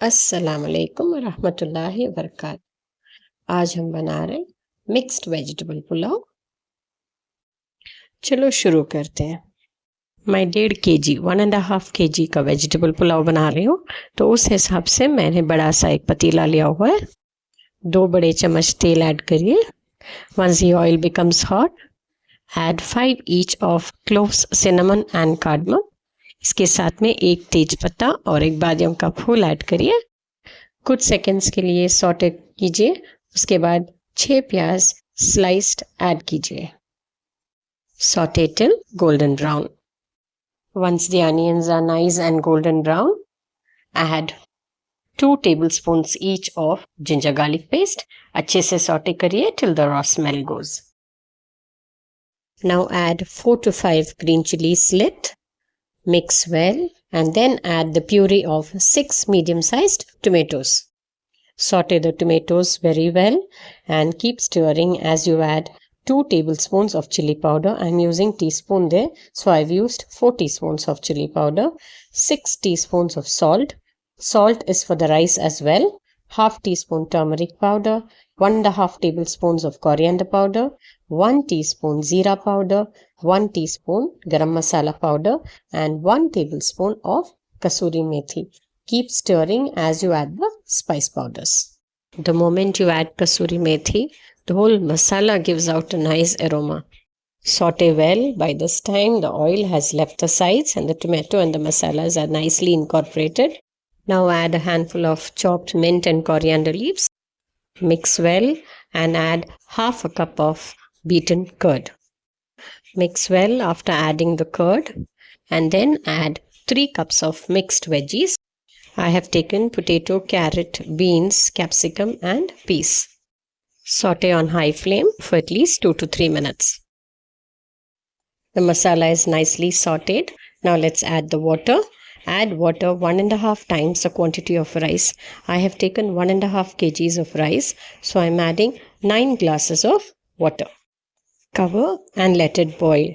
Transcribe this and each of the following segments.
अस्सलाम वालेकुम रहमतुल्लाहि व बरकात। आज हम बना रहे हैं मिक्स्ड वेजिटेबल पुलाव। चलो शुरू करते हैं। मैं 1.5 kg 1.5 kg का वेजिटेबल पुलाव बना रही हूँ, तो उस हिसाब से मैंने बड़ा सा एक पतीला लिया हुआ है। 2 बड़े चम्मच तेल ऐड करिए। Once the oil becomes hot, add 5 each of cloves, cinnamon and cardamom। इसके साथ में 1 तेज पत्ता और 1 बादाम का फूल ऐड करिए। कुछ सेकंड्स के लिए सॉटे कीजिए। उसके बाद 6 प्याज स्लाइस्ड ऐड कीजिए। Saute till golden brown. Once the onions are nice and golden brown, add 2 tablespoons each of ginger garlic paste। अच्छे से सॉटे करिए till the raw smell goes। Now add 4 to 5 green chillies slit। Mix well and then add the puree of 6 medium-sized tomatoes। Saute the tomatoes very well and keep stirring as you add 2 tablespoons of chili powder. I'm using teaspoon there, so I've used 4 teaspoons of chili powder, 6 teaspoons of salt. Salt is for the rice as well. Half teaspoon turmeric powder, 1.5 tablespoons of coriander powder, 1 teaspoon zeera powder, 1 teaspoon garam masala powder, and 1 tablespoon of kasuri methi. Keep stirring as you add the spice powders. The moment you add kasuri methi, the whole masala gives out a nice aroma. Saute well. By this time, the oil has left the sides and the tomato and the masalas are nicely incorporated. Now add a handful of chopped mint and coriander leaves. Mix well and add half a cup of beaten curd. Mix well after adding the curd and then add 3 cups of mixed veggies. I have taken potato, carrot, beans, capsicum and peas. Saute on high flame for at least 2 to 3 minutes. The masala is nicely sauteed. Now let's add the water. Add water 1.5 times the quantity of rice. I have taken 1.5 kgs of rice, so I'm adding 9 glasses of water. Cover and let it boil.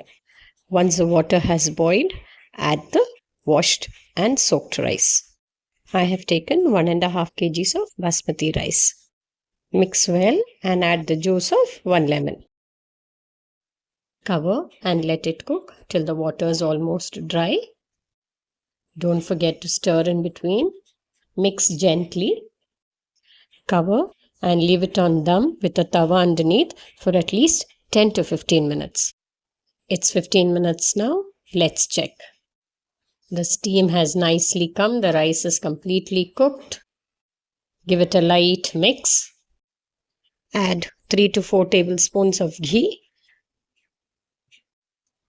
Once the water has boiled, add the washed and soaked rice. I have taken 1.5 kgs of basmati rice. Mix well and add the juice of 1 lemon. Cover and let it cook till the water is almost dry. Don't forget to stir in between. Mix gently. Cover and leave it on dum with a tawa underneath for at least 10 to 15 minutes. It's 15 minutes now. Let's check. The steam has nicely come. The rice is completely cooked. Give it a light mix. Add 3 to 4 tablespoons of ghee.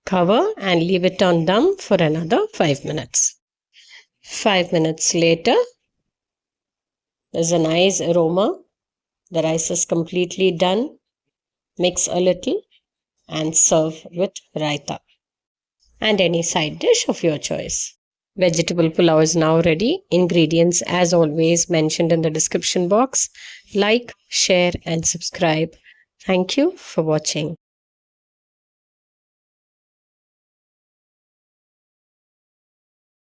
Cover and leave it on dum for another 5 minutes. 5 minutes later, there's a nice aroma. The rice is completely done. Mix a little and serve with raita and any side dish of your choice. Vegetable pulao is now ready. Ingredients as always mentioned in the description box. Like, share and subscribe. Thank you for watching.